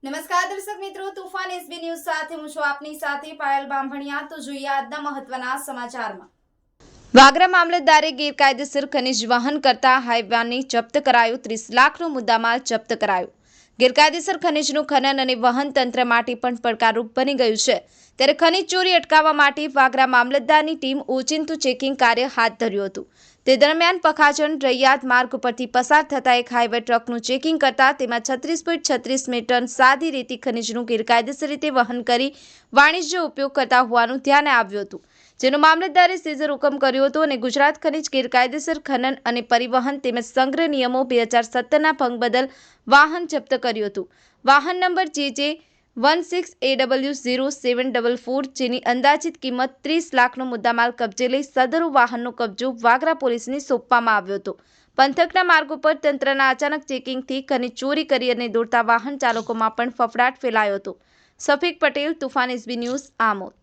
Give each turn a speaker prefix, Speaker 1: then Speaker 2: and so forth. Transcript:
Speaker 1: નમસ્કાર દર્શક મિત્રો, તુફાન એસબી ન્યૂઝ સાથે હું છું આપની સાથે પાયલ બામભણિયા। તો જોઈએ આજના મહત્વના સમાચારમાં। વાગરા મામલતદારે ગેરકાયદેસર ખનિજ વહન કરતા હાઈવાને જપ્ત કરાયો। 30 લાખનો મુદ્દામાલ જપ્ત કરાયો। ગેરકાયદેસર ખનિજનું ખનન અને વહન તંત્ર માટે પણ પડકારરૂપ બની ગયું છે। ત્યારે ખનિજ ચોરી અટકાવવા માટે વાગરા મામલતદારની ટીમ ઓચિંતું ચેકિંગ કાર્ય હાથ ધર્યું હતું। તે દરમિયાન પખાજણ રૈયાદ માર્ગ પરથી પસાર થતા એક હાઈવે ટ્રકનું ચેકિંગ કરતા તેમાં 36.36 ટન સાદી રેતી ખનિજનું ગેરકાયદેસર રીતે વહન કરી વાણિજ્ય ઉપયોગ કરતા હોવાનું ધ્યાને આવ્યું હતું, જેનો મામલતદારે સીઝર હુકમ કર્યો હતો અને ગુજરાત ખનિજ ગેરકાયદેસર ખનન અને પરિવહન તેમજ સંગ્રહ નિયમો 2017ના ભંગ બદલ વાહન જપ્ત કર્યું હતું। વાહન નંબર JJ 16AW0744 જેની અંદાજિત કિંમત 30 લાખનો મુદ્દામાલ કબજે લઈ સદરુ વાહનનો કબજો વાગરા પોલીસને સોંપવામાં આવ્યો હતો। પંથકના માર્ગો પર તંત્રના અચાનક ચેકિંગથી ખનિજ ચોરી કરી અને દોડતા વાહન ચાલકોમાં પણ ફફડાટ ફેલાયો હતો। Safik Patel, Toofan SB news, Amod.